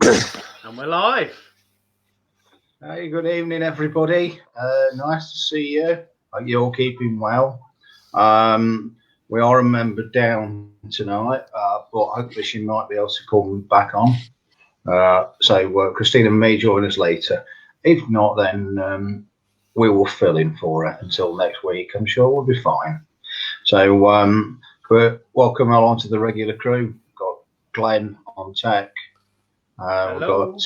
And we're live. Hey, good evening, everybody. Nice to see you. Hope you're all keeping well. We are a member down tonight, but hopefully she might be able to come back on. So Christina may join us later. If not, then we will fill in for her until next week. I'm sure we'll be fine. So we're welcome along to the regular crew. We've got Glynn on tech. We've got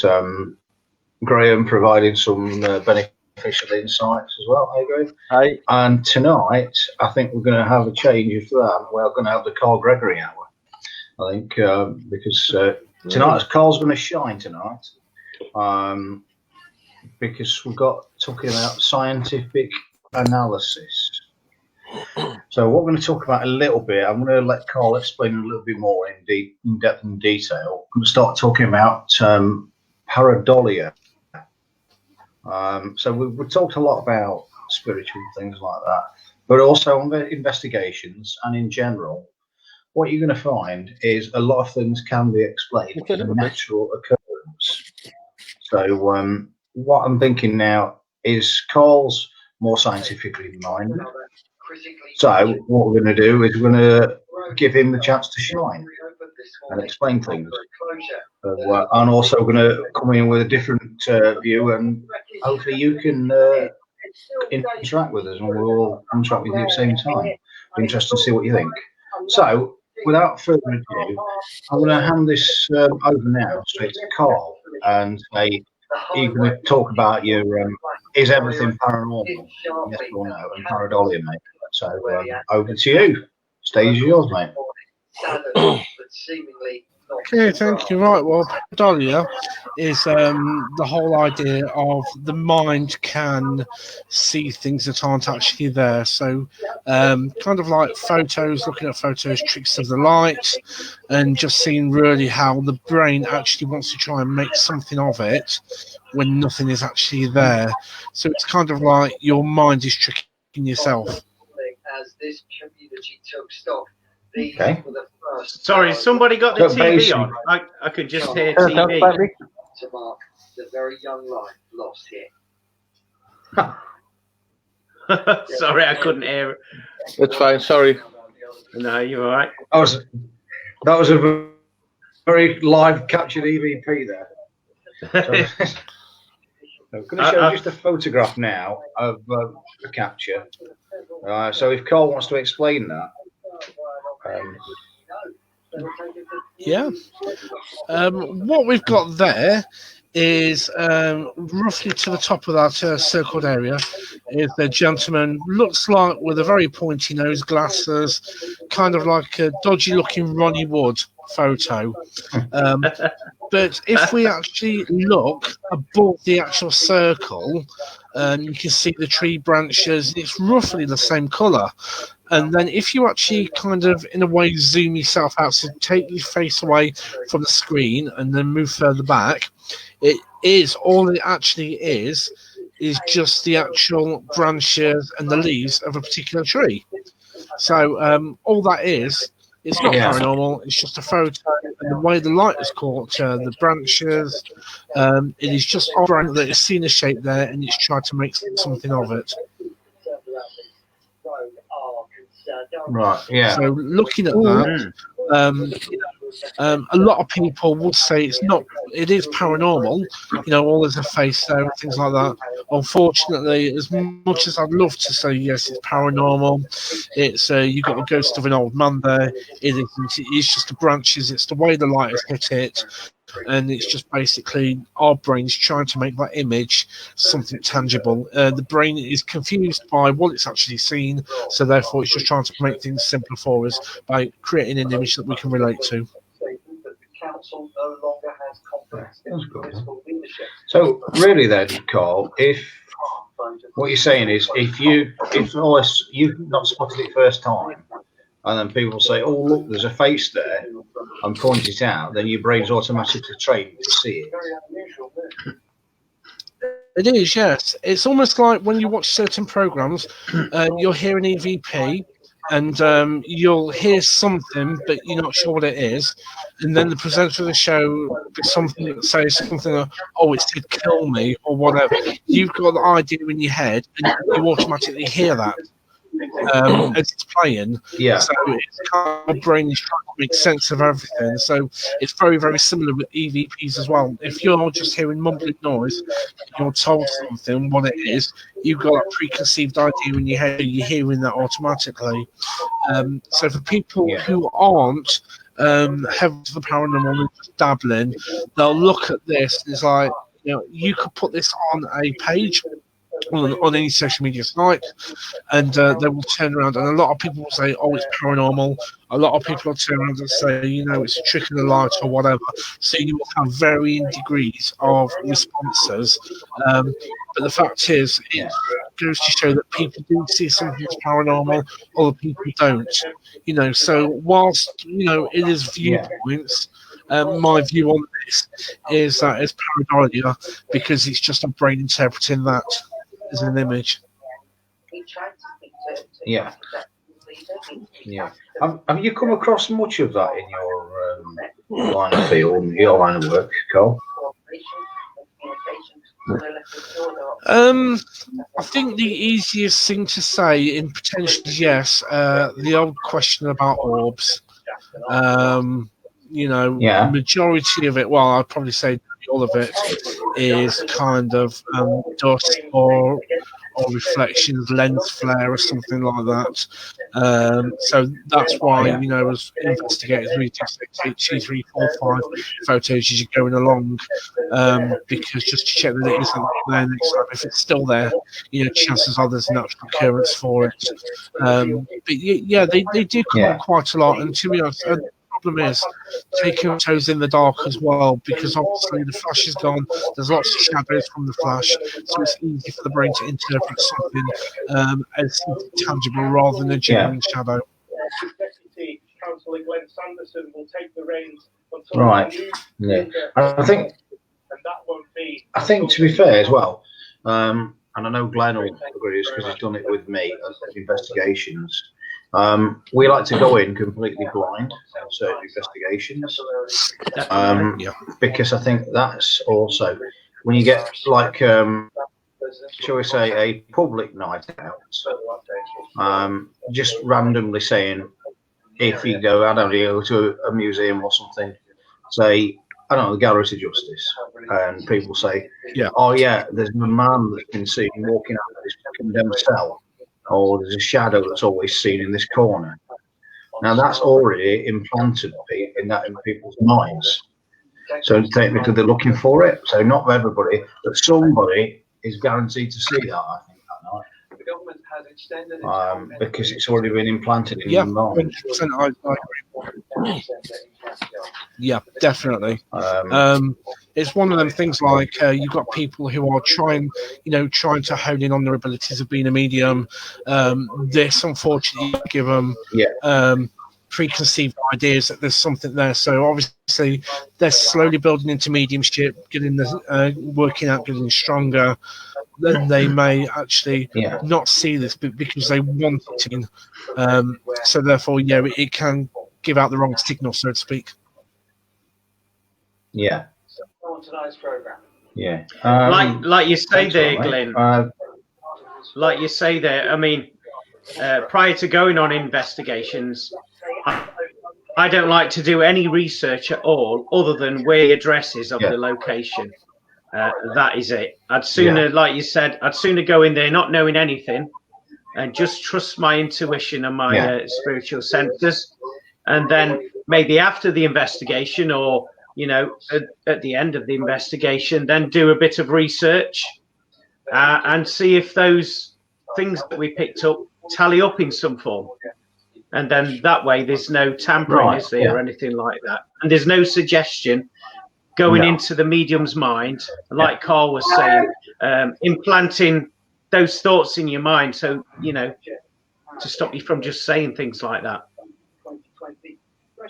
Graeme providing some beneficial insights as well. Hey, Graeme. Hi. And tonight, I think we're going to have a change of that. We're going to have the Carl Gregory hour. I think because tonight Carl's going to shine tonight. Because we've got talking about scientific analysis. So what we're going to talk about a little bit, I'm going to let Carl explain a little bit more in depth and detail. I'm going to start talking about pareidolia. So we've talked a lot about spiritual things like that, but also on the investigations and in general, what you're going to find is a lot of things can be explained in a natural occurrence. So what I'm thinking now is Carl's more scientifically minded. So what we're going to do is we're going to give him the chance to shine and explain things. And also going to come in with a different view, and hopefully you can interact with us and we'll all interact with you at the same time. Be interested to see what you think. So without further ado, I'm going to hand this over now straight to Carl and say, you're going to talk about your is everything paranormal? Yes or no? And pareidolia, mate. So over to you. Stage is yours, mate. Okay, thank you. Right, well, pareidolia is the whole idea of the mind can see things that aren't actually there. So kind of like photos, looking at photos, tricks of the light, and just seeing really how the brain actually wants to try and make something of it when nothing is actually there. So it's kind of like your mind is tricking yourself. As this community took stock, Okay. Sorry, somebody got the TV on. I could just hear TV. To mark the very young life lost here. Sorry, I couldn't hear it. It's fine, sorry. No, you're all right. That was a very live captured EVP there. So, I'm going to show just a photograph now of the capture. So if Carl wants to explain that. Yeah. What we've got there is roughly to the top of that circled area is the gentleman, looks like with a very pointy nose, glasses, kind of like a dodgy looking Ronnie Wood photo. But if we actually look above the actual circle, you can see the tree branches. It's roughly the same colour. And then if you actually kind of, in a way, zoom yourself out, so take your face away from the screen and then move further back, all it actually is just the actual branches and the leaves of a particular tree. So all that is, it's not paranormal, it's just a photo. And the way the light is caught, the branches, it is just a branch that is seen a shape there and it's tried to make something of it. Right, yeah. So looking at that, a lot of people would say it is paranormal, all there's a face there and things like that. Unfortunately, as much as I'd love to say yes, it's paranormal, it's you've got a ghost of an old man there, it isn't. It's just the branches, it's the way the light has hit it, and it's just basically our brains trying to make that image something tangible. The brain is confused by what it's actually seen, so therefore it's just trying to make things simpler for us by creating an image that we can relate to. So really then, Carl, if what you're saying is if you've not spotted it first time, and then people say, oh, look, there's a face there, and point it out, then your brain's automatically trained to see it. It is, yes. It's almost like when you watch certain programs, you'll hear an EVP, and you'll hear something, but you're not sure what it is. And then the presenter of the show says something, oh, it said kill me or whatever. You've got the idea in your head, and you automatically hear that as it's playing. Yeah. So it's kind of your brain is trying to make sense of everything. So it's very, very similar with EVPs as well. If you're just hearing mumbling noise, you're told something, what it is, you've got a preconceived idea in your head, you're hearing that automatically. So for people who aren't heavy to the paranormal and just dabbling, they'll look at this and it's like, you could put this on a page on any social media site, and they will turn around, and a lot of people will say, oh, it's paranormal. A lot of people will turn around and say, it's a trick of the light or whatever. So you will have varying degrees of responses. But the fact is, it goes to show that people do see something as paranormal, other people don't. So whilst, it is viewpoints, my view on this is that it's paranoia because it's just a brain interpreting that as an image. Yeah. Have you come across much of that in your line of field, your line of work, Cole? I think the easiest thing to say in potential is yes. The old question about orbs. Majority of it, well, I'd probably say all of it is kind of dust or reflections, lens flare or something like that. So that's why, as investigators, we do 2, 3, 4, 5 photos as you're going along, because just to check that it isn't there next time. If it's still there, chances are there's an natural occurrence for it. But they do come up quite a lot, and to be honest, problem is taking photos in the dark as well, because obviously the flash is gone, there's lots of shadows from the flash, so it's easy for the brain to interpret something as something tangible rather than a genuine shadow. Right. Yeah. I think to be fair as well, and I know Glynn will agree because he's done it with me at investigations. We like to go in completely blind on certain investigations, because I think that's also when you get like, shall we say, a public night out, just randomly saying, if you go, I don't know, to a museum or something, say, I don't know, the Gallery of Justice, and people say, oh yeah, there's a man that's been seen walking out of this condemned cell, or there's a shadow that's always seen in this corner. Now that's already implanted in people's minds. So technically they're looking for it. So not for everybody, but somebody is guaranteed to see that, I think, that night. The government has extended because it's already been implanted in their mind. I agree. Yeah, definitely. It's one of them things like you've got people who are trying to hone in on their abilities of being a medium. This, unfortunately, give them preconceived ideas that there's something there. So obviously, they're slowly building into mediumship, working out, getting stronger. Then they may actually not see this because they want it to. So therefore, it can give out the wrong signal, so to speak. Yeah. Tonight's program. Yeah. Like you say there, Glynn. Like you say there. I mean, prior to going on investigations, I don't like to do any research at all, other than where the address is of the location. That is it. I'd sooner, like you said, I'd sooner go in there not knowing anything, and just trust my intuition and my spiritual senses, and then maybe after the investigation, or at the end of the investigation, then do a bit of research and see if those things that we picked up tally up in some form. And then that way there's no tampering, is there, or anything like that. And there's no suggestion going into the medium's mind, like Carl was saying, implanting those thoughts in your mind, so, to stop you from just saying things like that.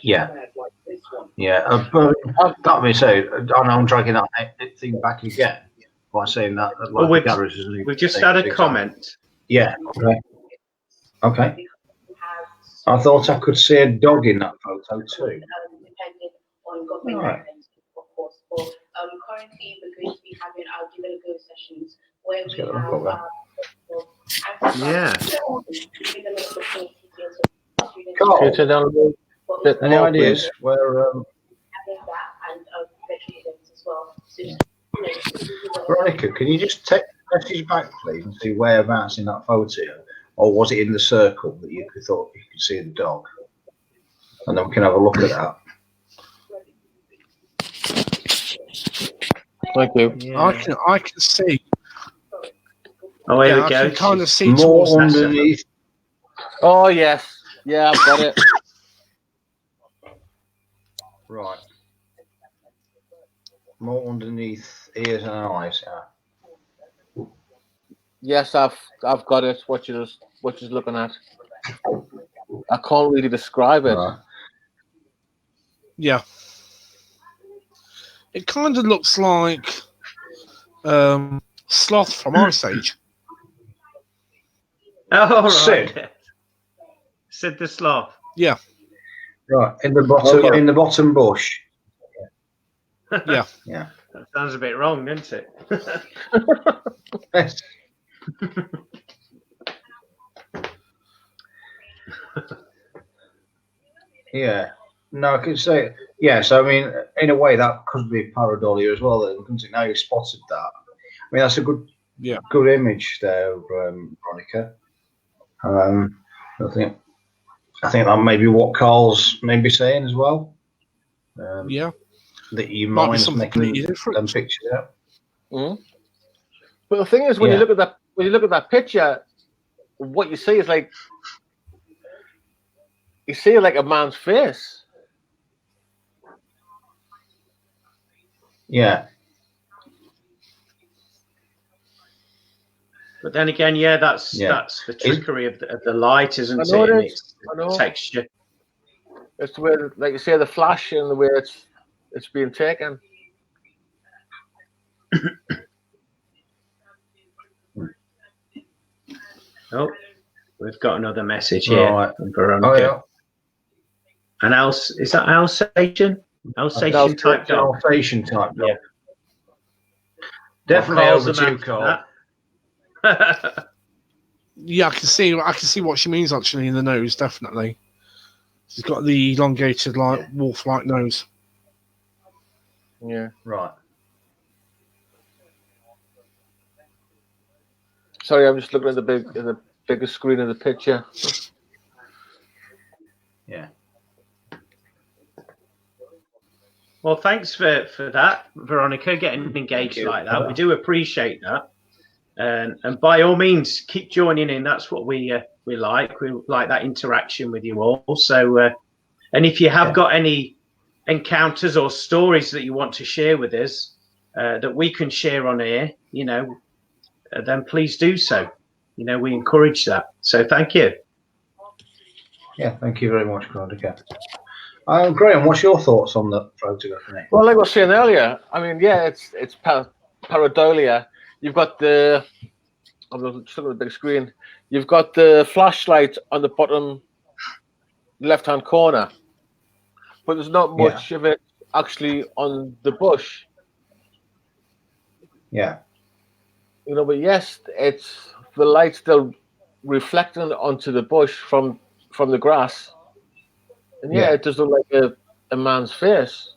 Yeah. But that being said, I know I'm dragging that thing back again by saying that. Well, we've just had a comment. Yeah. Okay. I thought I could see a dog in that photo too. Depending on government guidance, of course. But currently, we're going to be having our give it a go sessions where we have Yeah. Carl, any ideas where? Veronica, can you just take the message back, please, and see whereabouts in that photo, or was it in the circle that you thought you could see the dog? And then we can have a look at that. Thank you. Yeah. I can see. Oh, here we I go. can kind of see More towards that. underneath. Oh yes, yeah, I've got it. Right. More underneath ears and eyes. Yeah. Yes, I've got it. What you're looking at. I can't really describe it. Right. Yeah. It kind of looks like Sloth from Ice Age. Oh, right. Sid. Sid the Sloth. Yeah. Right. In the bottom bush. Yeah. Yeah. That sounds a bit wrong, doesn't it? Yes. Yeah. No, I can say yes. I mean, in a way, that could be pareidolia as well. Then, couldn't it? Now you spotted that. I mean, that's a good image there, Veronica. I think that may be what Carl's maybe saying as well. Yeah. That you Might be mind something making completely different. them pictures out. Mm-hmm. But the thing is, when you look at that picture, what you see is like a man's face. Yeah. But then again, that's the trickery of the light, isn't it? And it's the texture. It's the way, like you say, the flash and the way it's being taken. Oh, we've got another message here from Veronica. Oh, yeah. And is that Alsatian? Alsatian type dog. Alsatian type dog. Yeah. Definitely over to Carl. Yeah, I can see what she means actually in the nose, definitely. She's got the elongated wolf-like nose. Yeah. Right. Sorry, I'm just looking at the bigger screen of the picture. Yeah. Well, thanks for that, Veronica, getting engaged like that. We do appreciate that. And by all means, keep joining in. That's what we like. We like that interaction with you all. So, and if you have got any encounters or stories that you want to share with us that we can share on air, then please do so. We encourage that. So thank you. Yeah, thank you very much, Veronica. Graeme, what's your thoughts on the photograph? Well, like I was saying earlier, I mean, it's pareidolia. You've got I'm just looking at the big screen. You've got the flashlight on the bottom left-hand corner, but there's not much of it actually on the bush. Yeah. But yes, it's the light still reflecting onto the bush from the grass, and it does look like a man's face.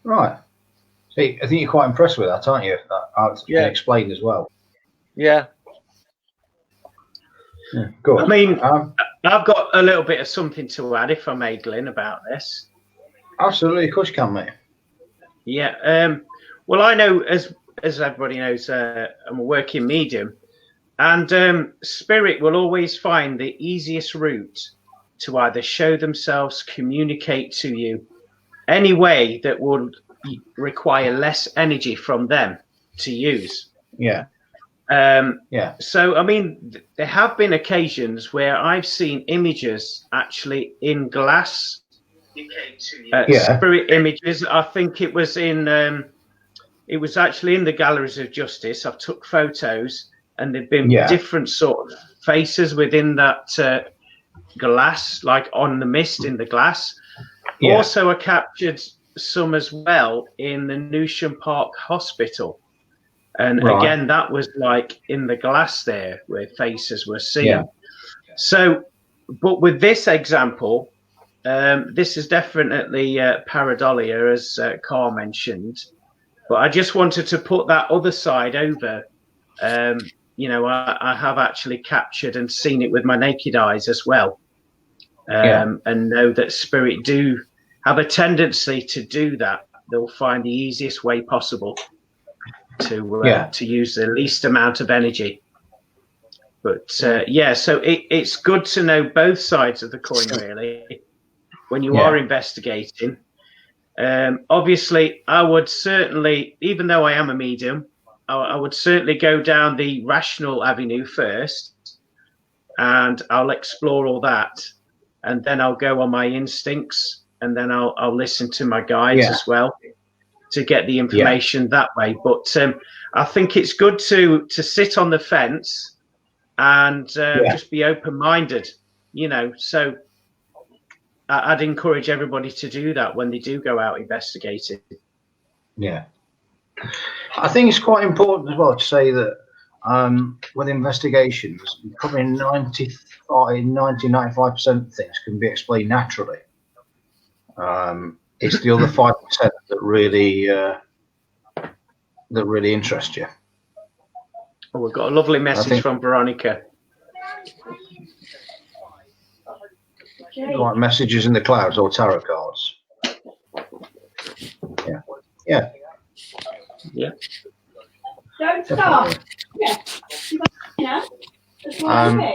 Right. See, I think you're quite impressed with that, aren't you? That's been explained as well. Yeah. Good. I mean, I've got a little bit of something to add, if I may, Glynn, about this. Absolutely, of course you can, mate. Yeah. Well, I know, as everybody knows, I'm a working medium, and spirit will always find the easiest route to either show themselves, communicate to you, any way that would require less energy from them to use. Yeah. So, I mean, there have been occasions where I've seen images actually in glass. Spirit images. I think it was in it was actually in the Galleries of Justice. I've took photos, and there've been different sort of faces within that glass, like on the mist in the glass. Also, I captured some as well in the Newsham Park Hospital. And again, that was like in the glass there where faces were seen. So, but with this example, this is definitely pareidolia, as Carl mentioned. But I just wanted to put that other side over. You know, I have actually captured and seen it with my naked eyes as well. And know that spirit do have a tendency to do that. They'll find the easiest way possible to use the least amount of energy. But so it's good to know both sides of the coin, really, when you are investigating. Obviously, I would certainly, even though I am a medium, I would certainly go down the rational avenue first, and I'll explore all that, and then I'll go on my instincts, and then I'll listen to my guides as well to get the information that way. But I think it's good to sit on the fence and just be open-minded, you know. So I'd encourage everybody to do that when they do go out investigating. Yeah. I think it's quite important as well to say that with investigations, probably 95% of things can be explained naturally. It's the other 5% that really interest you. Oh, we've got a lovely message from Veronica. Like messages in the clouds or tarot cards. Yeah. Don't stop. I mean,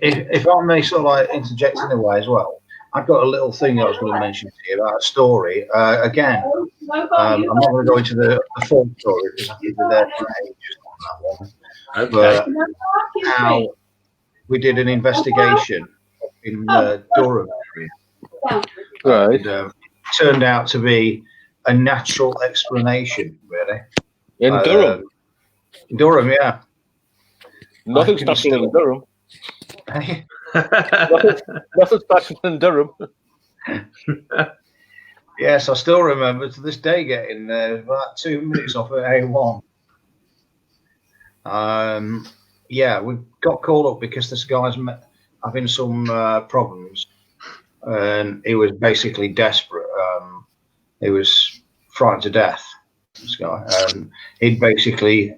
if I may sort of like interject in a way as well, I've got a little thing that I was going to mention to you about a story. Again, I'm not going to go into the full story because I think we're there for ages on that one. But how we did an investigation in Durham area. Right. And, turned out to be a natural explanation, really. In Durham? Durham, yeah. Nothing's special in Durham. Nothing's special in Durham. Yes, I still remember to this day getting there about 2 minutes off at A1. We got called up because this guy's having some problems, and he was basically desperate. He was frightened to death, this guy. He'd basically,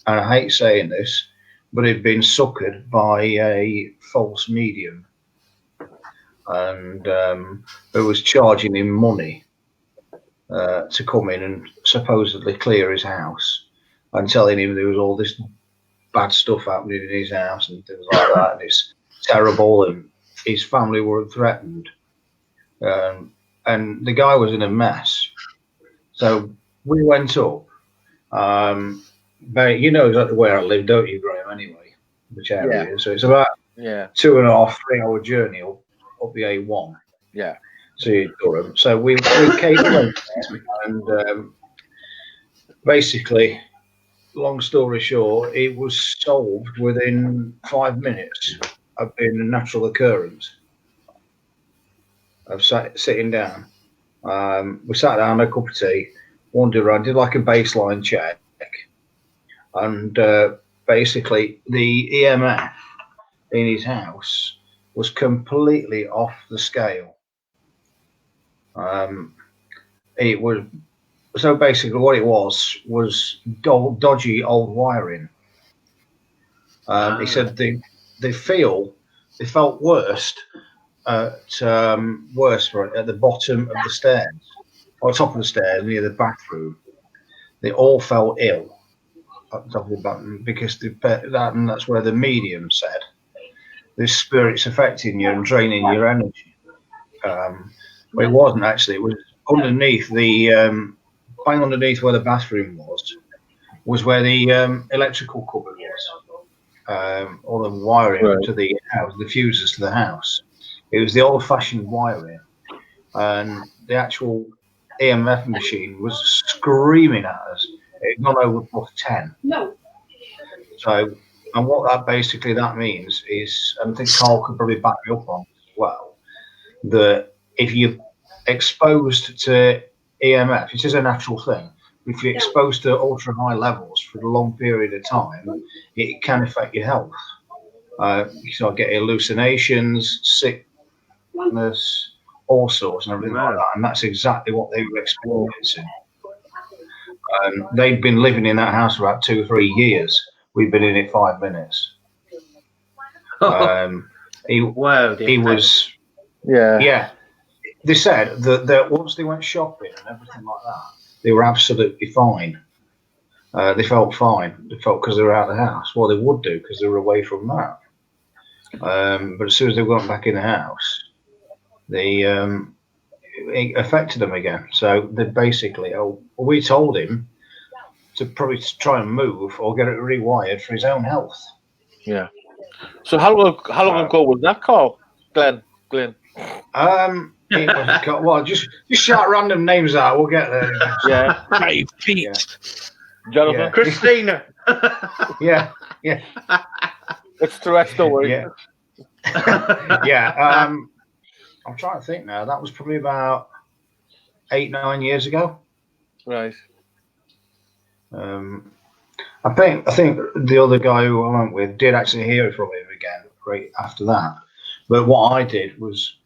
and I hate saying this, but he'd been suckered by a false medium, and who was charging him money to come in and supposedly clear his house, and telling him there was all this bad stuff happening in his house and things like that, and it's terrible, and his family were threatened, and the guy was in a mess. So we went up. You know exactly where I live, don't you, Graeme? Anyway, which area? So it's about 2.5, 3 hour journey up the A1. Yeah. To Durham. So we came along, and basically, long story short, it was solved within 5 minutes of being a natural occurrence of sitting down. We sat down, had a cup of tea, wandered around, did like a baseline check, and basically the EMF in his house was completely off the scale. It was so basically what it was dodgy old wiring. He said they felt worst at the bottom of the stairs, or top of the stairs near the bathroom. They all felt ill at the top of the bathroom because that's where the medium said this spirit's affecting you and draining your energy. But it wasn't actually. It was underneath bang underneath where the bathroom was where the electrical cupboard was. All the wiring to the house, the fuses to the house. It was the old-fashioned wiring, and the actual EMF machine was screaming at us. It had gone over +10. No. So, and what that means is, and I think Carl could probably back me up on as well, that if you're exposed to EMF, it is a natural thing. If you're exposed to ultra high levels for a long period of time, it can affect your health. You start getting hallucinations, sickness, all sorts, and everything like that. And that's exactly what they were experiencing. They'd been living in that house for about 2 or 3 years. We've been in it 5 minutes. He was. Yeah. They said that once they went shopping and everything like that, they were absolutely fine. They felt fine. They felt because they were out of the house. Well, they would do because they were away from that. But as soon as they went back in the house, it affected them again. So they basically, we told him to probably try and move or get it rewired for his own health. Yeah. So how long ago was that call, Glynn? It was, well, just shout random names out. We'll get there. Yeah. Hey, Pete. Yeah. Jonathan. Yeah. Christina. Yeah. It's Tourette's, don't worry. Yeah. Yeah. I'm trying to think now. That was probably about 8-9 years ago. Right. I think the other guy who I went with did actually hear from him again right after that. But what I did was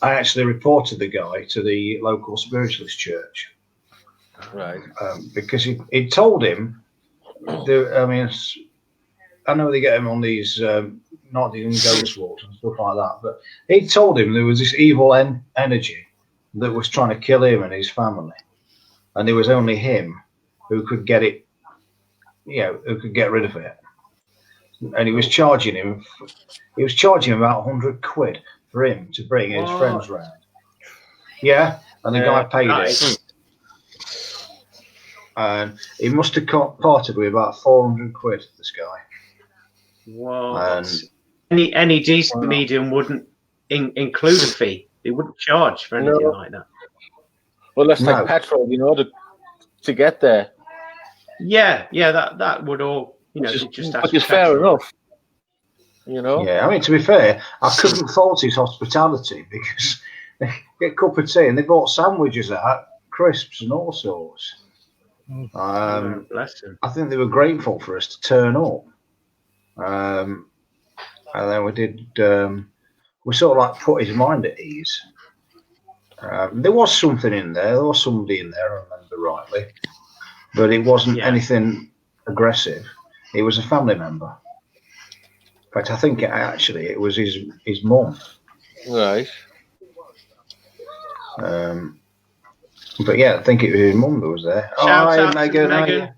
I actually reported the guy to the local spiritualist church. Right. Because he told him, I know they get him on these not even ghost walks and stuff like that, but he told him there was this evil energy that was trying to kill him and his family, and there was only him who could get it, who could get rid of it. And he was charging him about 100 quid for him to bring his friends round. Yeah, and the guy paid it. And he must have parted with about 400 quid, this guy. Wow. Any decent medium wouldn't include a fee. They wouldn't charge for anything like that. Well, let's take petrol, to get there. Yeah, that would all, just which is fair enough. Yeah, I mean, to be fair, I couldn't fault his hospitality because they get a cup of tea and they bought sandwiches out, crisps and all sorts. Bless him. I think they were grateful for us to turn up. And then we did, we sort of like put his mind at ease. There was something in there. There was somebody in there, I remember rightly. But it wasn't anything aggressive. It was a family member. In fact, I think it was his mum. Right. But yeah, I think it was his mum that was there. Shout out Megan. to Megan.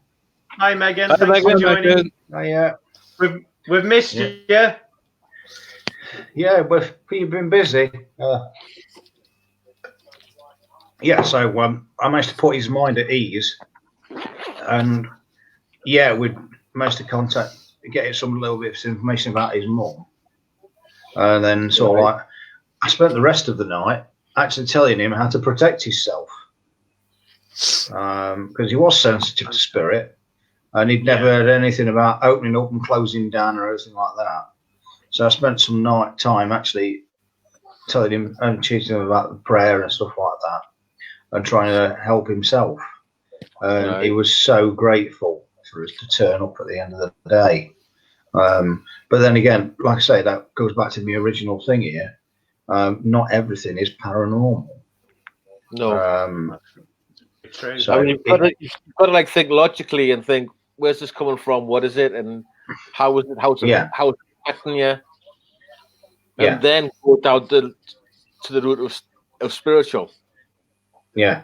Hi, Megan. Hi, Thanks for joining. Megan. Oh, yeah. We've missed you. Yeah, but you've been busy. So I managed to put his mind at ease, and we managed to get some little bits of information about his mum, and then I spent the rest of the night actually telling him how to protect himself, because he was sensitive to spirit, and he'd never heard anything about opening up and closing down or anything like that. So I spent some night time actually telling him and teaching him about the prayer and stuff like that, and trying to help himself. And he was so grateful for us to turn up at the end of the day. But then again, like I say, that goes back to the original thing here. Not everything is paranormal. No. True. So you've got to like think logically and think, where's this coming from? What is it? And how is it? How is it affecting you? And then go down to the root of spiritual. Yeah.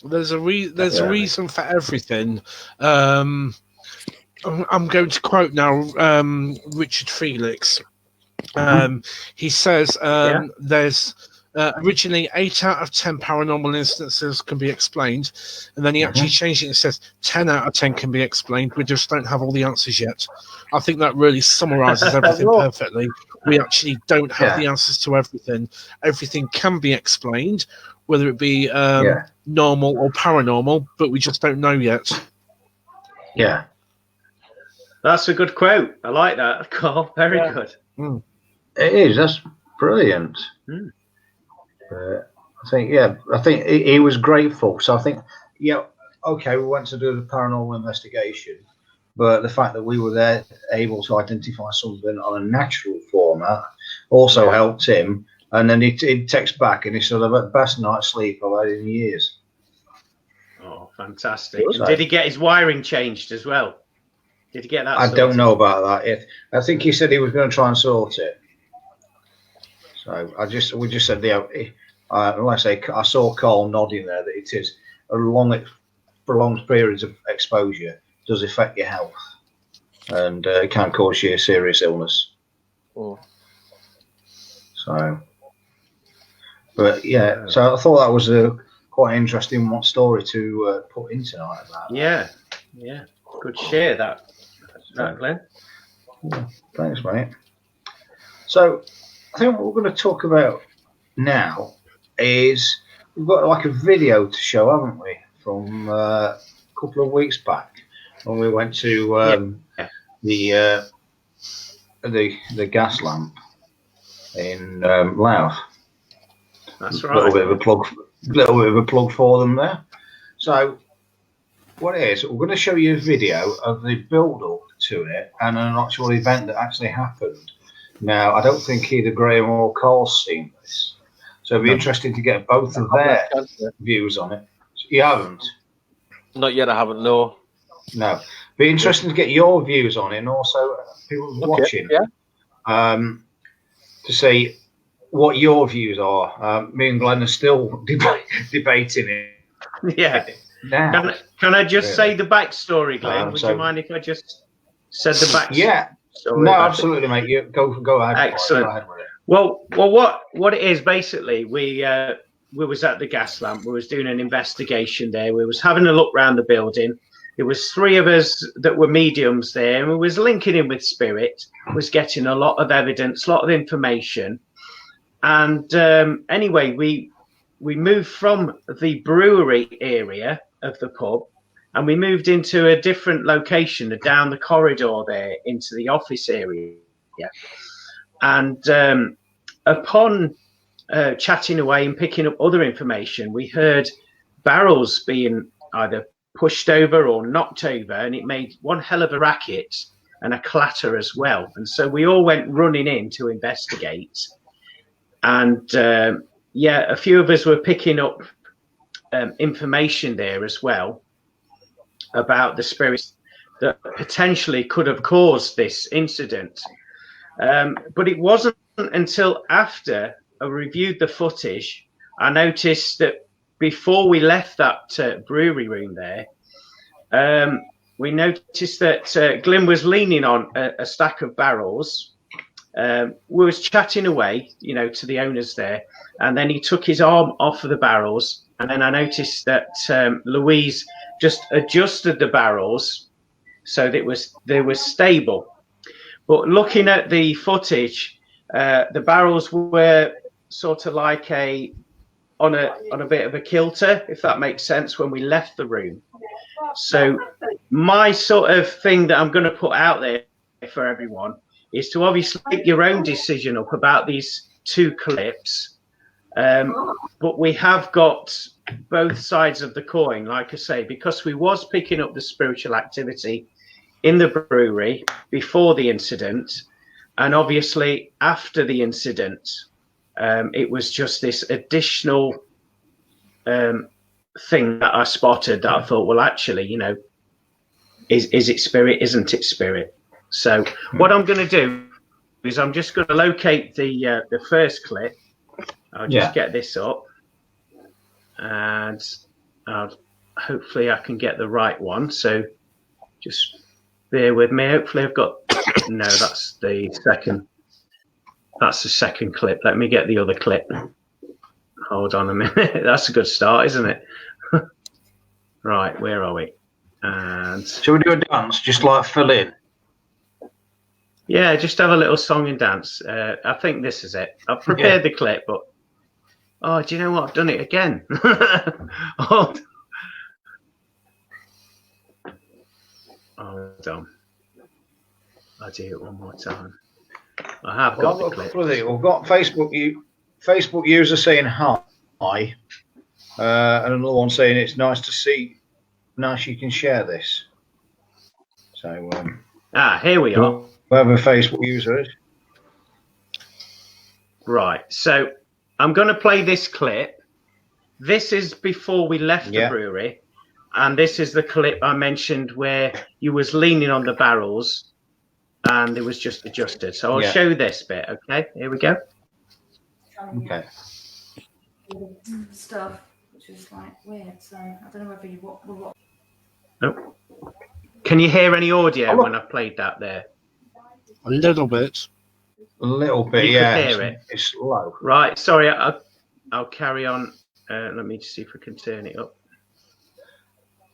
There's a reason for everything. I'm going to quote now Richard Felix. He says there's originally 8 out of 10 paranormal instances can be explained, and then he actually changed it and says 10 out of 10 can be explained. We just don't have all the answers yet. I think that really summarizes everything perfectly. we actually don't have the answers to everything. Everything can be explained, whether it be normal or paranormal, but we just don't know yet. Yeah. That's a good quote. I like that, Carl. Very good. Mm. It is. That's brilliant. Mm. I think he was grateful. So I think, okay, we went to do the paranormal investigation, but the fact that we were there able to identify something on a natural format also helped him. And then he'd text back and he said, "I've had the best night's sleep I've had in years." Oh, fantastic. And did he get his wiring changed as well? Did he get that sorted? I don't know about that. I think he said he was going to try and sort it. So we just said, like I say, I saw Carl nodding there that it is prolonged periods of exposure does affect your health, and it can cause you a serious illness. Oh. So, but so I thought that was a quite interesting story to put in tonight about. Yeah, good share that Glynn. Yeah, thanks, mate. So, I think what we're going to talk about now is we've got like a video to show, haven't we, from a couple of weeks back when we went to the gas lamp in Louth. That's right. A little bit of a plug for them there. So, what it is, we're going to show you a video of the build-up to it and an actual event that actually happened. Now, I don't think either Graeme or Carl's seen this, so it'd be interesting to get both of their views on it. You haven't? Not yet, I haven't, no. No. Be interesting to get your views on it, and also people watching, to see what your views are. Me and Glynn are still debating it. Yeah. Now. Can I just say the backstory, Glynn? Would you mind if I just said the backstory? Yeah. No, absolutely, mate. You go ahead. Excellent. Go ahead with it. Well, what it is basically, we was at the gas lamp. We was doing an investigation there. We was having a look around the building. There was 3 of us that were mediums there, and we was linking in with spirit. Was getting a lot of evidence, a lot of information, and anyway, we moved from the brewery area of the pub, and we moved into a different location down the corridor there into the office area. And upon chatting away and picking up other information, we heard barrels being either pushed over or knocked over, and it made one hell of a racket and a clatter as well. And so we all went running in to investigate. And a few of us were picking up information there as well about the spirits that potentially could have caused this incident. But it wasn't until after I reviewed the footage, I noticed that before we left that brewery room there, we noticed that Glynn was leaning on a stack of barrels. We was chatting away, to the owners there, and then he took his arm off of the barrels, and then I noticed that Louise just adjusted the barrels so that they were stable. But looking at the footage, the barrels were sort of like on a bit of a kilter, if that makes sense, when we left the room. So my sort of thing that I'm going to put out there for everyone is to obviously make your own decision up about these 2 clips. But we have got both sides of the coin, like I say, because we was picking up the spiritual activity in the brewery before the incident, and obviously after the incident, it was just this additional thing that I spotted that I thought, well, actually, is it spirit? Isn't it spirit? So what I'm going to do is I'm just going to locate the first clip. I'll just get this up, and hopefully I can get the right one. So just bear with me. Hopefully I've got no. That's the second. That's the second clip. Let me get the other clip. Hold on a minute. That's a good start, isn't it? Right, where are we? And shall we do a dance, just like fill in? Yeah, just have a little song and dance. I think this is it. I've prepared the clip, but oh, do you know what? I've done it again. Hold on. I'll do it one more time. I have got the clip. We've got Facebook user saying hi, and another one saying it's nice to see. Nice you can share this. So here we are. Whoever Facebook user is. Right. So I'm going to play this clip. This is before we left the brewery, and this is the clip I mentioned where you was leaning on the barrels, and it was just adjusted. So I'll show this bit. Okay. Here we go. Okay. Stuff, which is like weird. So I don't know whether you what. Oh. Can you hear any audio when I played that there? A little bit. A little bit, you could hear it. It's low. Right, sorry, I'll carry on. Let me just see if I can turn it up.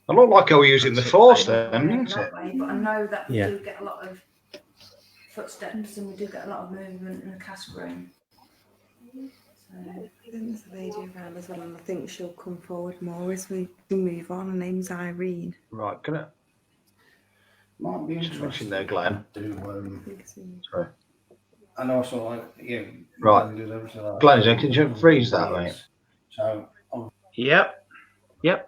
I look like I was using the force then, isn't it? But I know that we do get a lot of footsteps and we do get a lot of movement in the cask room. So I think there's a lady around as well, and I think she'll come forward more as we move on. Her name's Irene. Right, can I? Might be interesting there, Glenn. Sorry. And also, like, right. Glenn, can you freeze that, mate? So. Yep. Yeah.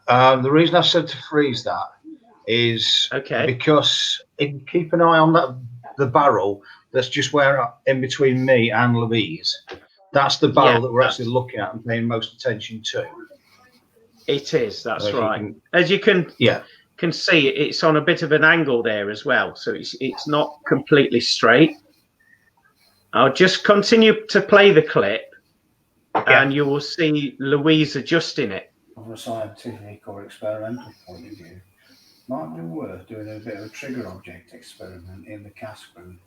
The reason I said to freeze that is because if you keep an eye on the barrel that's just where in between me and Louise, that's the barrel that we're actually looking at and paying most attention to. It is. That's right. As you can see, it's on a bit of an angle there as well, so it's not completely straight. I'll just continue to play the clip, and you will see Louise adjusting it. From a scientific or experimental point of view, might be worth doing a bit of a trigger object experiment in the cask room.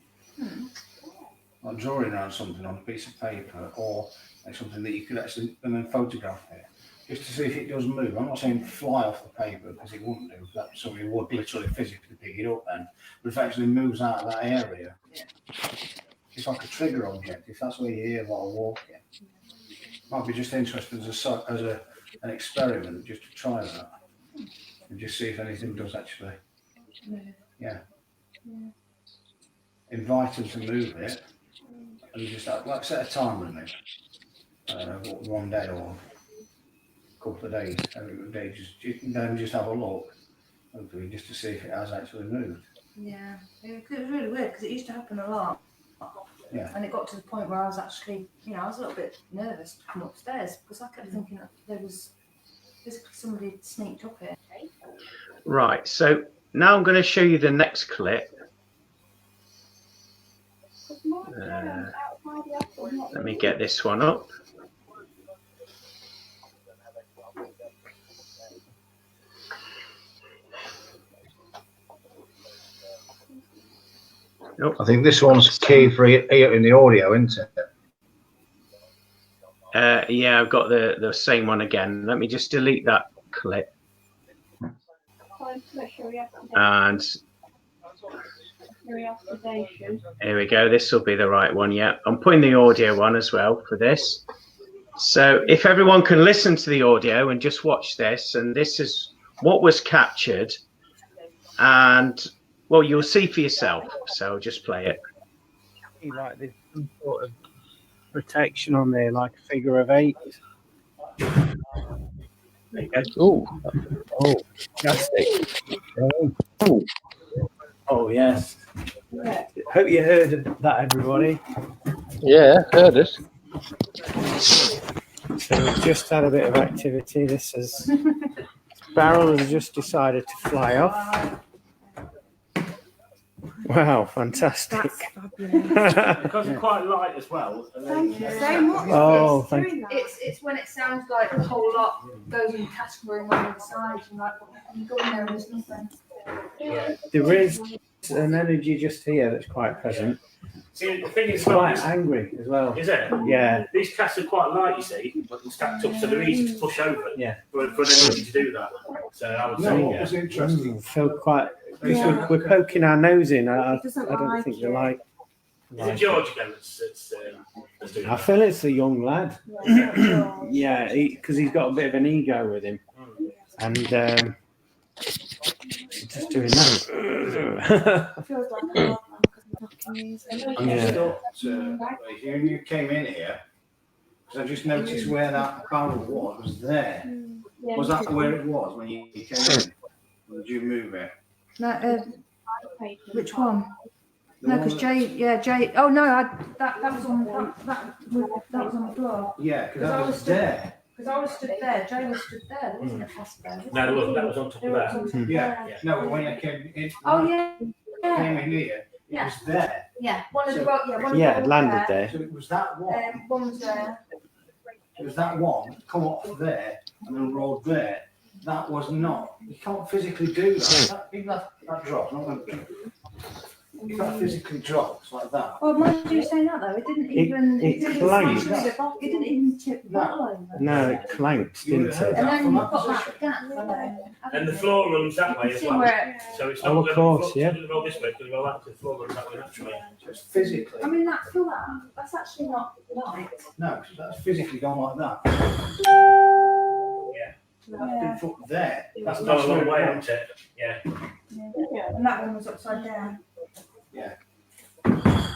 Like drawing around something on a piece of paper, or like something that you could actually and then photograph it, just to see if it does move. I'm not saying fly off the paper because it wouldn't do. That somebody would literally physically pick it up then. But if it actually moves out of that area, it's like a trigger object. If that's where you hear a lot of walking, might be just interesting as an experiment, just to try that and just see if anything does actually. Invite them to move it, and you just like set a time limit. One day or a couple of days, every day, just have a look, hopefully, just to see if it has actually moved. Yeah, it was really weird because it used to happen a lot. Yeah. And it got to the point where I was actually, I was a little bit nervous to come upstairs because I kept thinking that there was physically somebody had sneaked up here. Right, so now I'm going to show you the next clip. Let me get this one up. Nope. I think this one's key for here in the audio, isn't it? Yeah, I've got the same one again. Let me just delete that clip. And here we go. This will be the right one. Yeah, I'm putting the audio one as well for this. So if everyone can listen to the audio and just watch this, and this is what was captured, and well, you'll see for yourself. So just play it. Like there's some sort of protection on there, like a figure of 8. There you go. Oh, fantastic. Oh, yes. Hope you heard that, everybody. Yeah, heard it. So we've just had a bit of activity. Barrel has just decided to fly off. Wow, fantastic. Because it's quite light as well. Thank you so much. Oh, thank you. It's when it sounds like a whole lot goes in the cask room on the side, and like you go in there and there's nothing. There is an energy just here that's quite present. See, the thing is, quite angry as well. Is it? Yeah. These casks are quite light, you see, but they're stacked up, so they're easy to push over. Yeah. For an energy to do that. So I would say, what was interesting? Feel quite We're poking our nose in. I doesn't don't like think it. they like. Is it George again that's doing I that? feel it's a young lad. Yeah, because he's got a bit of an ego with him, and he's just doing that. It feels like a lot because I'm knocking these. When you came in here, because I just noticed where that barrel was there. Was that where it was when you came in? Or did you move it? No, which one? No, because Jay. Oh no, that was on that was on the floor. Yeah, because that was there. Because I was stood there. Jay was stood there. There wasn't a past there. No, there wasn't. That was on top of that. Yeah. No, but when I came in. Oh yeah. Came in here. It was there. Yeah. One of the it landed there. So it was that one. One was there. It was that one come off there and then rolled there. That was not. You can't physically do that. That drop. You can't physically drop like that. Well, mind you saying that though, it didn't even. It clanked. It didn't even tip the bottle over. No, it clanked, didn't it? And then you've got that gap there. And the floor runs that way as well. So it's not of course, yeah. It doesn't go this way, it doesn't go that way. The floor runs that way naturally. Just physically. I mean, that's actually not light. No, that's physically gone like that. Yeah. That's been put there. That's not a long way, isn't it? Yeah. And that one was upside down. Yeah. Alright,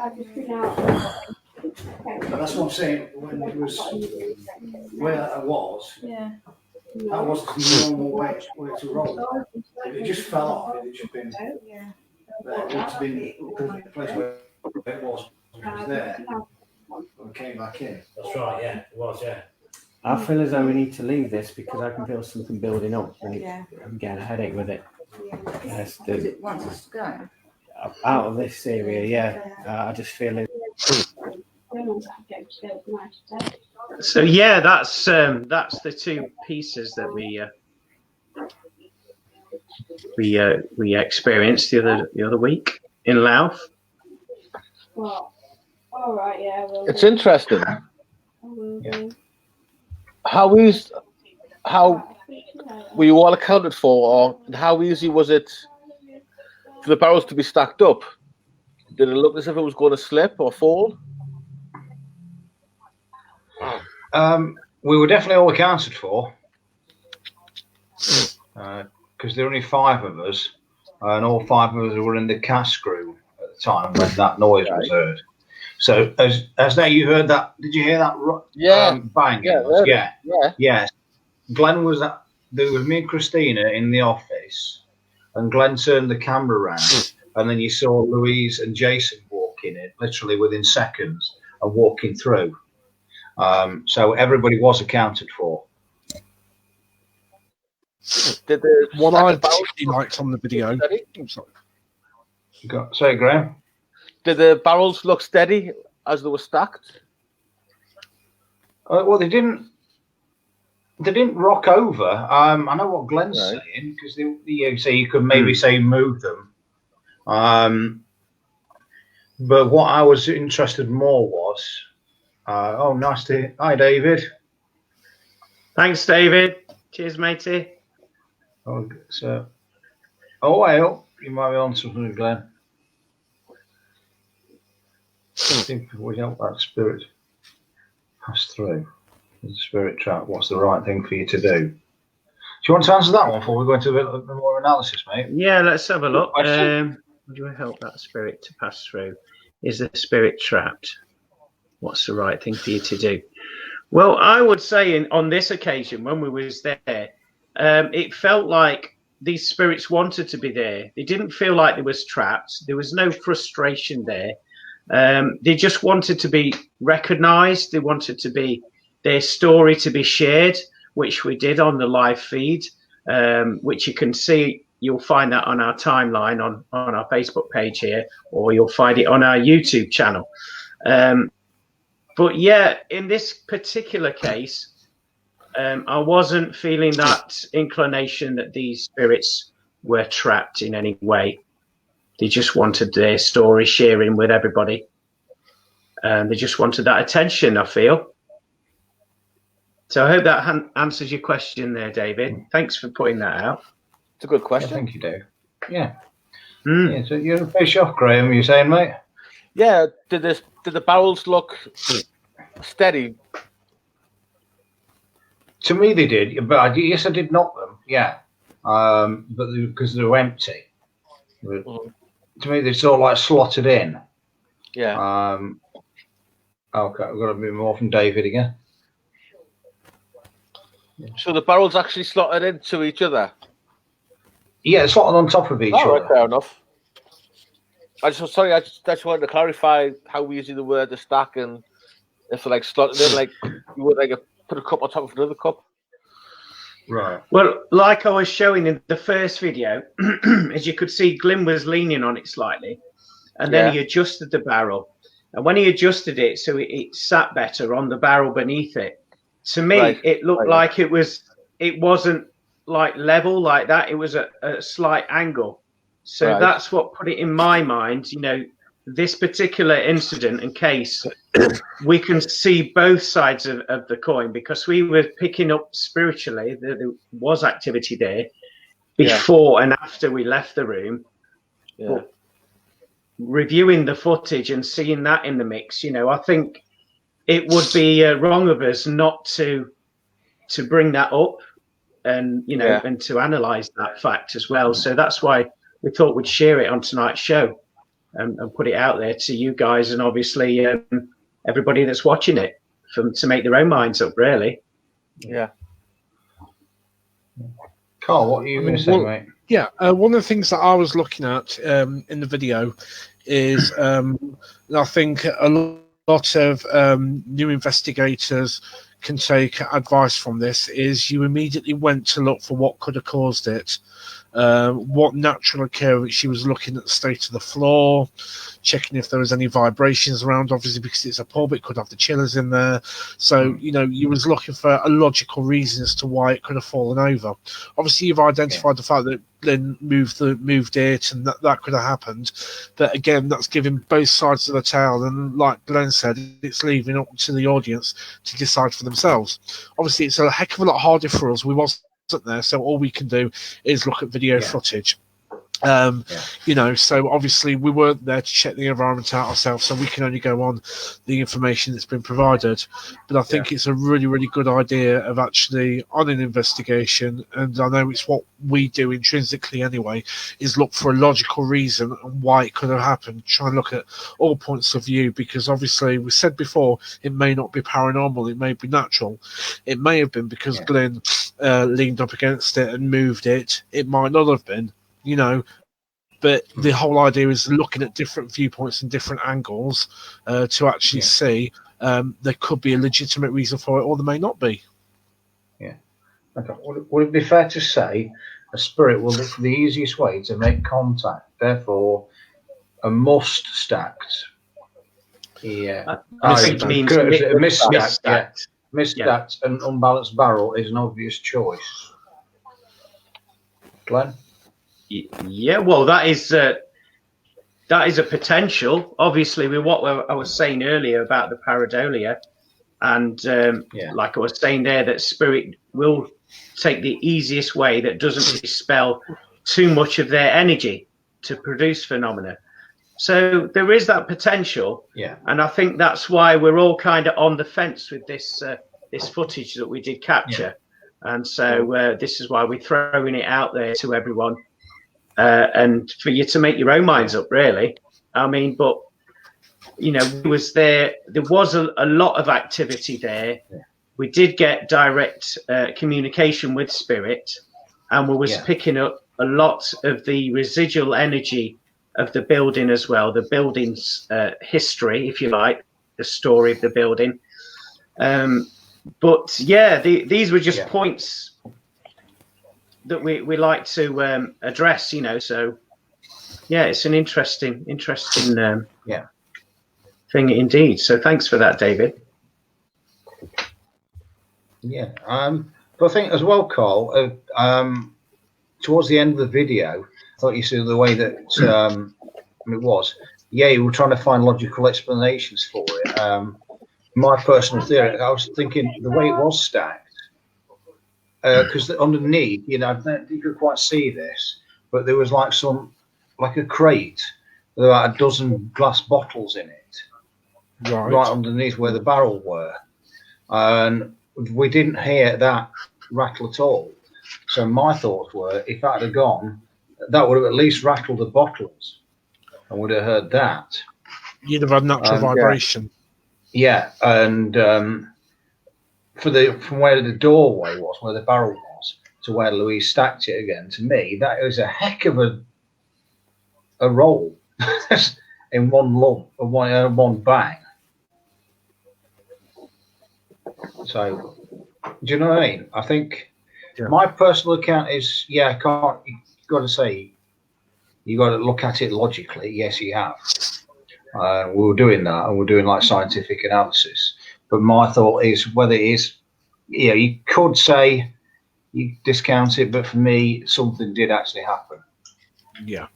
I've just been out. But that's what I'm saying. When it was where I was, Yeah. that was the normal way to roll. If it just fell off, it had just been there. It would have been the place where it was there. When we came back in. That's right, yeah. It was, yeah. I feel as though we need to leave this because I can feel something building up. And Yeah. I'm getting a headache with it. Yes, Because it wants us to go. out of this area, yeah. I just feel it. So yeah, that's the two pieces that we experienced the other week in Louth. Well, alright, yeah. It's interesting. How were you all accounted for, or how easy was it for the barrels to be stacked up? Did it look as if it was going to slip or fall? We were definitely all accounted for because there were only 5 of us, and all 5 of us were in the cask room at the time when that noise was heard. So as now you heard that, did you hear that? Bang. Yeah. Yes. Glynn was at. There was me and Christina in the office, and Glynn turned the camera around, and then you saw Louise and Jason walking in, literally within seconds, and walking through. So everybody was accounted for. Did the what I particularly liked on the video? Say, Graeme. Did the barrels look steady as they were stacked? Well, they didn't rock over. I know what Glenn's saying because you could maybe say move them. But what I was interested more was, nice to. Hi, David. Thanks, David. Cheers, matey. Well, you might be on something with Glynn. I think we help that spirit pass through. The spirit trap. What's the right thing for you to do? Do you want to answer that one before we go into a bit more analysis, mate? Yeah, let's have a look. Do I help that spirit to pass through? Is the spirit trapped? What's the right thing for you to do? Well, I would say on this occasion when we was there, it felt like these spirits wanted to be there. They didn't feel like they was trapped. There was no frustration there. They just wanted to be recognised. They wanted to be their story to be shared, which we did on the live feed, which you can see. You'll find that on our timeline on our Facebook page here, or you'll find it on our YouTube channel. But yeah, in this particular case, I wasn't feeling that inclination that these spirits were trapped in any way. They just wanted their story sharing with everybody. They just wanted that attention, I feel. So I hope that answers your question there, David. Thanks for putting that out. It's a good question. I think you do. Yeah. Yeah, so you're a fish off, Graeme, you're saying, mate? Yeah, did the barrels look steady? To me, they did, but yes, I did knock them. Yeah, but because they were empty. But to me, they're sort of like slotted in. Yeah. Okay, I've got a bit more from David again. So the barrels actually slotted into each other. Yeah, slotted on top of each other. Right, fair enough. I just wanted to clarify how easy they were to stack, and if they're like slotted in, like you would like put a cup on top of another cup. Right. Well, like I was showing in the first video, as you could see, Glynn was leaning on it slightly, and then he adjusted the barrel. And when he adjusted it so it sat better on the barrel beneath it, to me, it looked like it wasn't like level like that. It was a slight angle. So that's what put it in my mind, you know, this particular incident and case, we can see both sides of the coin, because we were picking up spiritually that there was activity there before and after we left the room. Yeah. But reviewing the footage and seeing that in the mix, you know, I think it would be wrong of us not to bring that up and, you know, and to analyze that fact as well. So that's why we thought we'd share it on tonight's show and put it out there to you guys and obviously everybody that's watching it to make their own minds up, really. Yeah. Carl, what are you going to say, mate? Yeah, one of the things that I was looking at in the video is I think a lot of new investigators can take advice from this, is you immediately went to look for what could have caused it. What natural occurrence. She was looking at the state of the floor, checking if there was any vibrations around, obviously because it's a pub, it could have the chillers in there. So, you know, you was looking for a logical reason as to why it could have fallen over. Obviously, you've identified the fact that Glynn moved it and that could have happened. But again, that's giving both sides of the tale. And like Glenn said, it's leaving up to the audience to decide for themselves. Obviously, it's a heck of a lot harder for us. We wasn't there, so all we can do is look at video footage. You know, so obviously we weren't there to check the environment out ourselves, so we can only go on the information that's been provided. But I think it's a really, really good idea of actually on an investigation, and I know it's what we do intrinsically anyway, is look for a logical reason and why it could have happened. Try and look at all points of view, because obviously we said before, it may not be paranormal, it may be natural. It may have been because Glynn leaned up against it and moved it. It might not have been. You know, but the whole idea is looking at different viewpoints and different angles to actually see there could be a legitimate reason for it, or there may not be. Yeah. Okay. Would it be fair to say a spirit will look for the easiest way to make contact, therefore a must stacked? Yeah. I think it means misstacked and unbalanced barrel is an obvious choice. Glenn? Yeah, well, that is a potential. Obviously, with what I was saying earlier about the pareidolia, and like I was saying there, that spirit will take the easiest way that doesn't dispel too much of their energy to produce phenomena. So there is that potential, and I think that's why we're all kind of on the fence with this footage that we did capture, and so this is why we're throwing it out there to everyone. And for you to make your own minds up, really. I mean, but, you know, there was a lot of activity there. We did get direct communication with spirit, and we was picking up a lot of the residual energy of the building as well, the building's history, if you like, the story of the building. But, yeah, these were just points that we like to address, you know. So yeah, it's an interesting thing indeed. So thanks for that, David. But I think as well, Carl, towards the end of the video, I thought you said the way that it was, you were trying to find logical explanations for it. My personal theory, I was thinking the way it was stacked, because underneath, you know, I don't think you could quite see this, but there was like a crate with about a dozen glass bottles in it, right underneath where the barrel were, and we didn't hear that rattle at all. So my thoughts were, if that had gone, that would have at least rattled the bottles, and would have heard that. You'd have had natural vibration. Yeah, and from where the doorway was, where the barrel was, to where Louise stacked it again, to me, that was a heck of a roll in one lump, one bang. So, do you know what I mean? I think my personal account is, you got to say, you got to look at it logically. Yes, you have. We were doing that, and we're doing like scientific analysis. But my thought is whether it is, you could say you discount it, but for me, something did actually happen. Yeah.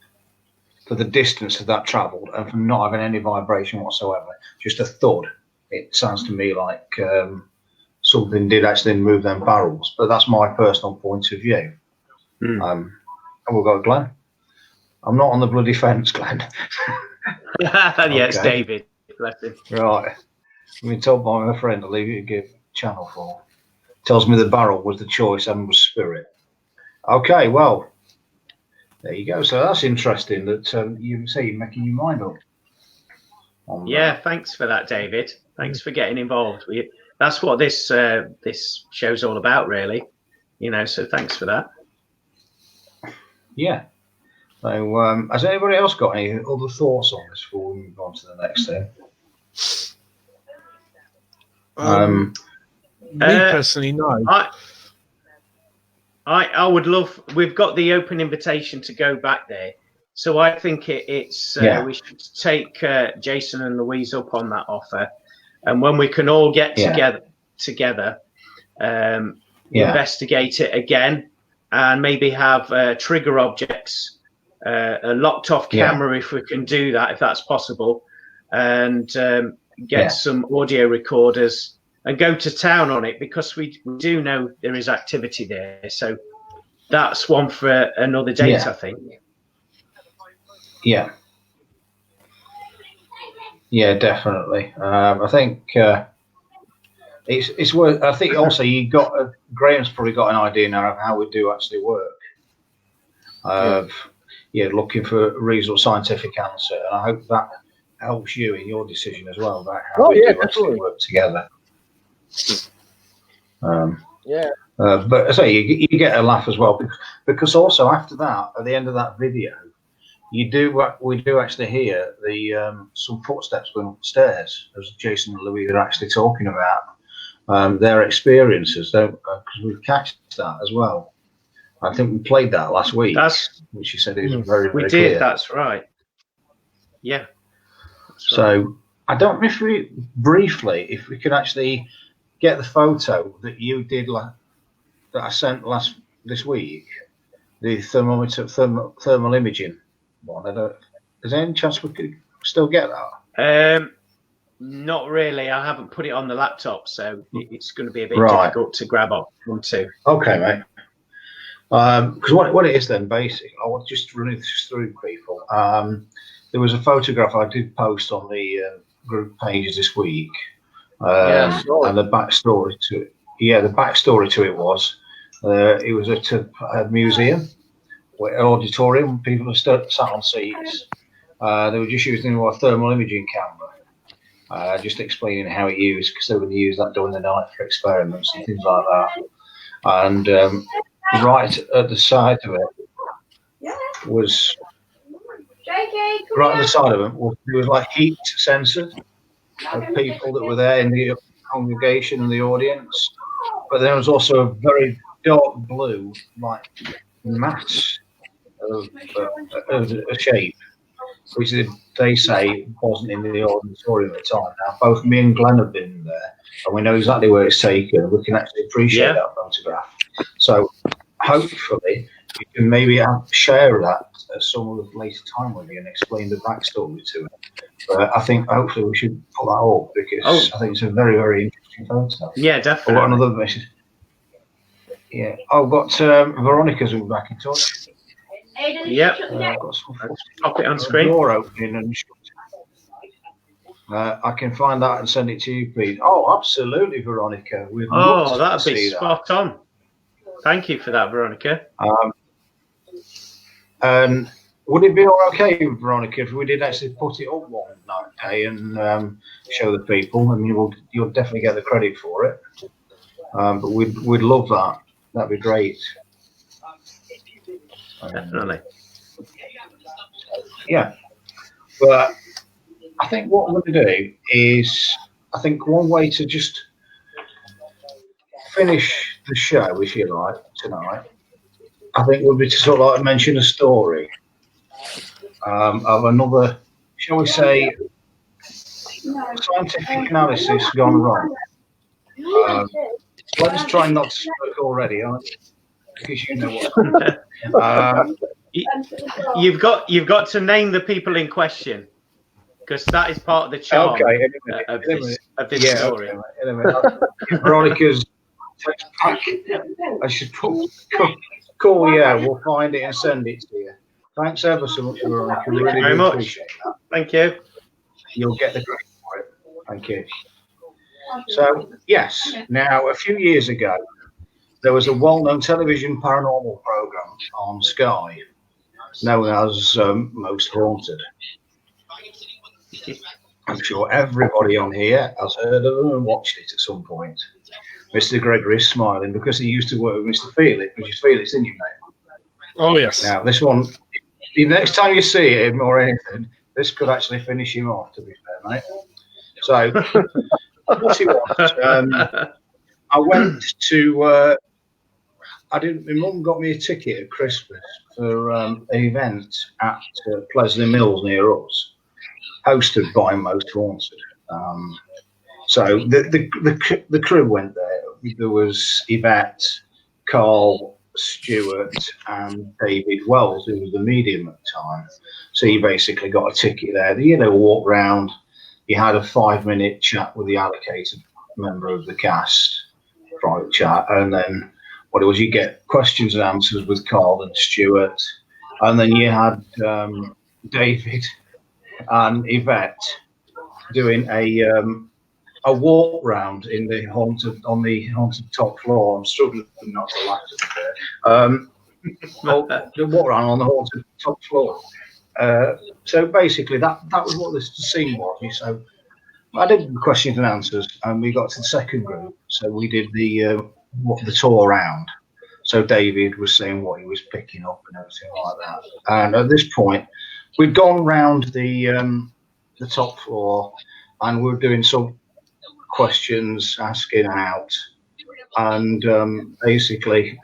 For the distance that that travelled, and from not having any vibration whatsoever, just a thud. It sounds to me like something did actually move them barrels. But that's my personal point of view. And we've got Glenn. I'm not on the bloody fence, Glenn. Yes, David. Bless him. Right. I've been told by my friend to leave you to give Channel 4. Tells me the barrel was the choice and was spirit. Okay, well, there you go. So that's interesting that you say you're making your mind up. Yeah, thanks for that, David. Thanks for getting involved. That's what this show's all about, really. You know, so thanks for that. Yeah. So, has anybody else got any other thoughts on this before we move on to the next thing? Me personally, no. I would love. We've got the open invitation to go back there, so I think it's we should take Jason and Louise up on that offer, and when we can all get together, investigate it again, and maybe have trigger objects. A locked off camera if we can do that, if that's possible, and get some audio recorders and go to town on it, because we do know there is activity there. So that's one for another date, I think. Yeah, definitely. I think it's worth. I think also you got Graham's probably got an idea now of how we do actually work. Looking for a reasonable scientific answer, and I hope that helps you in your decision as well about how we do actually work together. But I say you get a laugh as well, because also after that, at the end of that video, we do actually hear the some footsteps going up the stairs, as Jason and Louise are actually talking about their experiences, because we've catched that as well. I think we played that last week, which you said is very, very clear. We did, that's right. Yeah. So I don't know if we could actually get the photo that you did that I sent this week, the thermal imaging one. Is there any chance we could still get that? Not really. I haven't put it on the laptop, so it's going to be a bit difficult to grab onto. Okay, mate. Because what it is then, basically, I want to just run this through people. There was a photograph I did post on the group pages this week, and the backstory to it. Yeah, the backstory to it was it was at a museum, an auditorium. People were sat on seats. They were just using a thermal imaging camera, just explaining how it used, because they were going to use that during the night for experiments and things like that. And right at the side of it was there was like heat sensors of people that were there in the congregation and the audience, but there was also a very dark blue like mass of a shape, which they say wasn't in the auditorium at the time. Now both me and Glenn have been there, and we know exactly where it's taken. We can actually appreciate that photograph. So hopefully you can maybe share that at some other later time with you and explain the backstory to it. But I think hopefully we should put that up, because I think it's a very, very interesting photo. Yeah, definitely. I've got another message. Yeah, I've got Veronica's been back in touch. Yep. I've got some Pop it on screen. door opening and shut. I can find that and send it to you, please. Oh, absolutely, Veronica. We'd love to that'd be see spot on. Thank you for that, Veronica. And would it be all okay, Veronica, if we did actually put it up one day and show the people? I mean, you'll definitely get the credit for it. But we'd love that. That'd be great. Definitely. Yeah. But I think what we're going to do is, I think one way to just finish the show, if you like, tonight, I think would be to sort of like mention a story of another, shall we say, scientific analysis gone wrong. Let's try not to smoke already, because you know what. You've got to name the people in question, because that is part of the charm of this story. Okay, Veronica's text back. I should put cool. Yeah, we'll find it and send it to you. Thanks ever so much, Veronica. Thank you very much. Appreciate that. Thank you. You'll get the credit for it. Thank you. So yes, now a few years ago, there was a well-known television paranormal program on Sky, known as Most Haunted. I'm sure everybody on here has heard of them and watched it at some point. Mr. Gregory is smiling because he used to work with Mr. Felix, which is Felix, isn't you, mate? Oh, yes. Now, this one, the next time you see him or anything, this could actually finish him off, to be fair, mate. So, what he was, I went to, my mum got me a ticket at Christmas for an event at Plesley Mills near us, hosted by Most Haunted. So the crew went there. There was Yvette, Carl, Stuart, and David Wells, who was the medium at the time. So you basically got a ticket there. You know, walk round. You had a 5-minute chat with the allocated member of the cast, private chat, and then what it was, you get questions and answers with Carl and Stuart, and then you had David and Yvette doing a walk round in the haunted top floor. I'm struggling not to laugh at it. The walk round on the haunted top floor. So basically, that was what the scene was. So I did the questions and answers, and we got to the second group. So we did the tour around. So David was saying what he was picking up and everything like that. And at this point, we'd gone round the top floor, and we were doing some questions, asking out, and basically,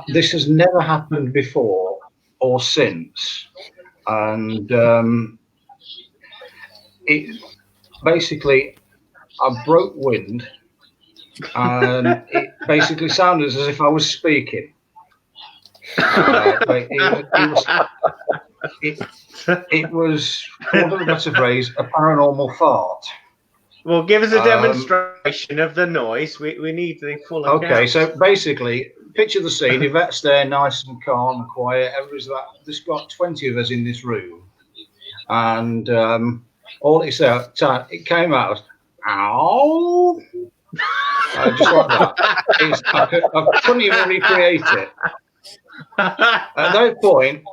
this has never happened before or since, and it basically, I broke wind, and it basically sounded as if I was speaking. It was, for want of a better phrase, a paranormal fart. Well, give us a demonstration of the noise. We need the full account. Okay, so basically, picture the scene. Yvette's there, nice and calm and quiet. There's got 20 of us in this room. And all it said, it came out, ow. Just like that. I couldn't even recreate it. At that point,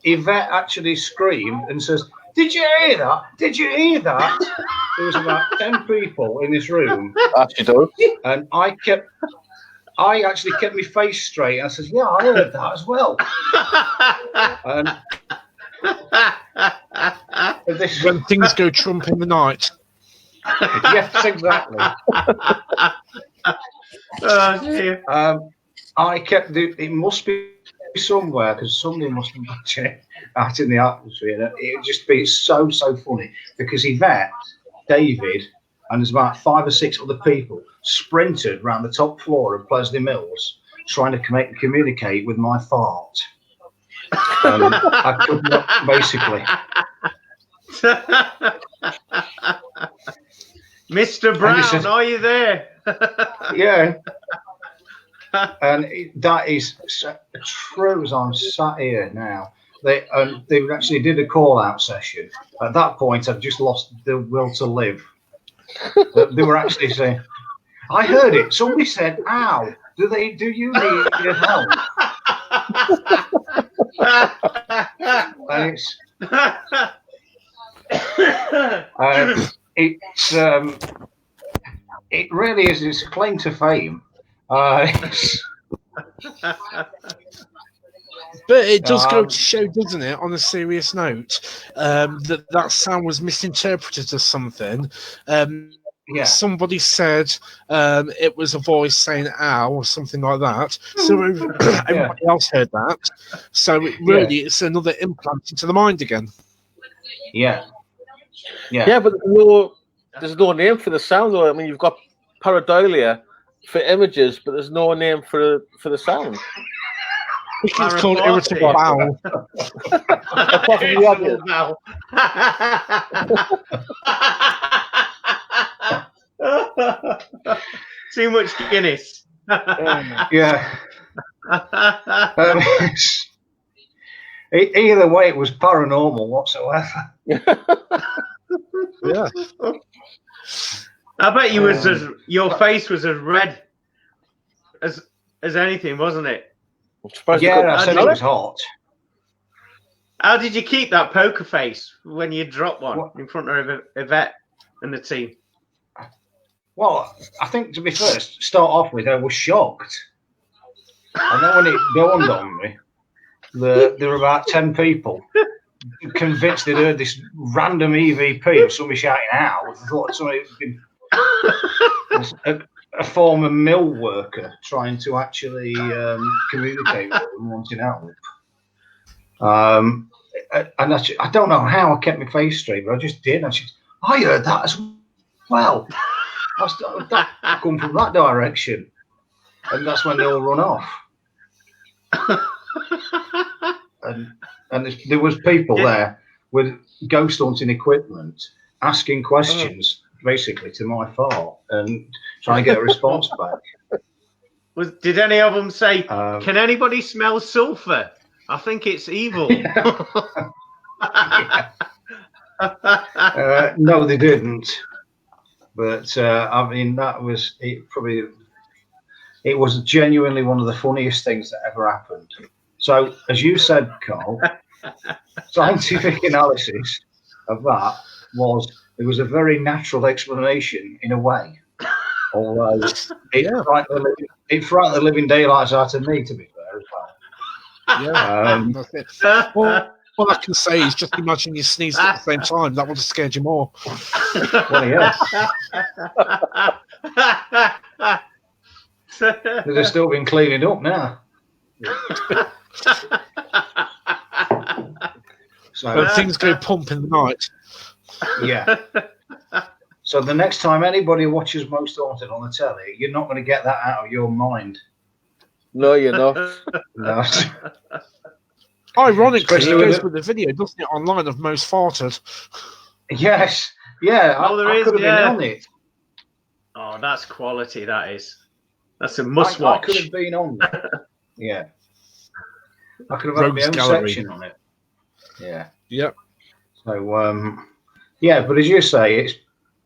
Yvette actually screamed and says, "Did you hear that? Did you hear that?" There was about 10 people in this room. And I actually kept my face straight. I said, "Yeah, I heard that as well." And when things go Trump in the night. Yes, exactly. Oh, dear. I kept it must be somewhere because somebody must have watching it out in the atmosphere. It would just be so funny because Yvette, David, and there's about 5 or 6 other people sprinted around the top floor of Plesley Mills trying to communicate with my fart. I could not, basically. Mr. Brown, are you there? Yeah. And that is true as I'm sat here now. They actually did a call-out session. At that point, I'd just lost the will to live. They were actually saying, I heard it. Somebody said, ow, do you need help? And it really is. It's a claim to fame. But it does go to show, doesn't it, on a serious note, that sound was misinterpreted as something. Somebody said it was a voice saying "ow" or something like that. So everybody else heard that. So it's another implant into the mind again. Yeah, but there's no name for the sound, though. I mean, you've got pareidolia for images, but there's no name for the sound. It's called irritable bowel. Irritable bowel. Too much Guinness. Yeah. Either way, it was paranormal whatsoever. Yeah. I bet you was your face was as red as anything, wasn't it? Yeah, I said it was hot. How did you keep that poker face when you dropped one in front of Yvette and the team? Well, I think to be first, start off with, I was shocked. And then when it dawned on me, there were about 10 people convinced they'd heard this random EVP of somebody shouting out. I thought somebody had been a former mill worker trying to actually communicate with them, wanting help. And I don't know how I kept my face straight, but I just did. And I heard that as well. That come from that direction, and that's when they all run off. and there was people there with ghost hunting equipment asking questions basically to my fart and trying to get a response back. Did any of them say, can anybody smell sulfur? I think it's evil. No, they didn't. But I mean, that was it. Probably, it was genuinely one of the funniest things that ever happened. So, as you said, Carl, scientific analysis of that it was a very natural explanation in a way. Although it frightened the living daylights out of me, to be fair, as well. That's it. All I can say is just imagine you sneezed at the same time. That would have scared you more. Well, yeah. They've still been cleaning up now. But things go pump in the night. Yeah. So the next time anybody watches Most Haunted on the telly, you're not going to get that out of your mind. No, you're not. No. Ironically, it goes with the video, doesn't it, online of Most Farted? Yes. Yeah. Oh, there I is, could have been on it. Oh, that's quality, that is. That's a must-watch. I could have been on there. Yeah. I could have had my own section on it. Yeah. Yep. So, yeah, but as you say,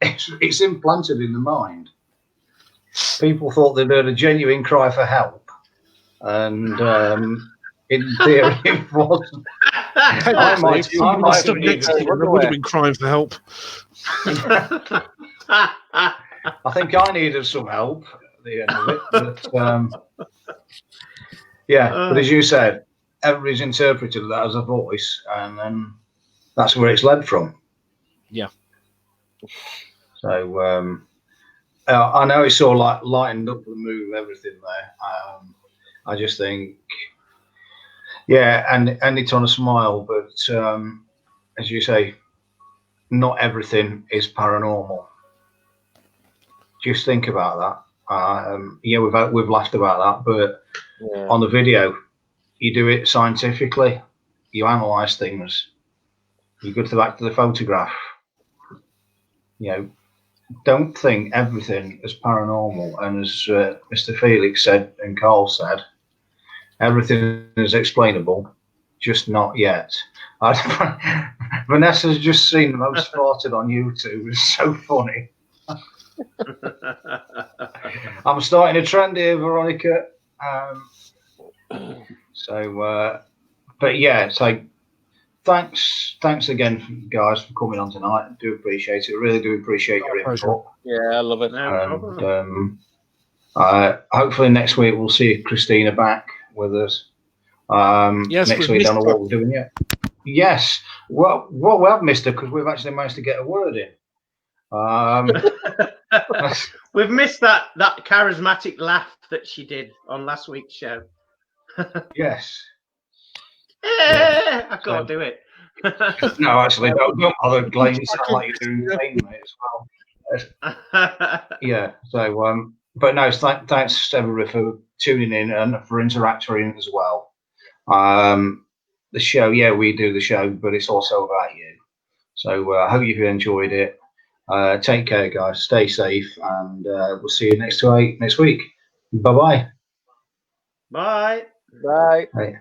it's implanted in the mind. People thought they'd heard a genuine cry for help, and in theory, it wasn't. I would have been crying for help. I think I needed some help at the end of it, but yeah. But as you said, everybody's interpreted that as a voice, and then that's where it's led from. Yeah. So I know it's all like lightened up the mood, everything there. I just think, yeah, and it's on a smile, but as you say, not everything is paranormal. Just think about that. Yeah, we've laughed about that, but on the video, you do it scientifically. You analyse things. You go back to the photograph. You know, don't think everything is paranormal. And as Mr. Felix said and Carl said, everything is explainable, just not yet. Vanessa's just seen the most spotted on YouTube. It's so funny. I'm starting a trend here, Veronica. But yeah, so thanks again, guys, for coming on tonight. I do appreciate it. I really do appreciate your input. Yeah, I love it. And hopefully next week we'll see Christina back with us. Yes, next week, I don't know what we're doing yet. Yes, well, we have missed her because we've actually managed to get a word in. We've missed that charismatic laugh that she did on last week's show. Yes. I can't do it. No, actually, don't bother, Glynn. You sound like you're doing the same, mate, as well. Yeah. So, but no, thanks everybody for tuning in and for interacting as well. The show, yeah, we do the show, but it's also about you. So I hope you've enjoyed it. Take care, guys. Stay safe, and we'll see you next week. Bye-bye. Bye. Bye. Bye.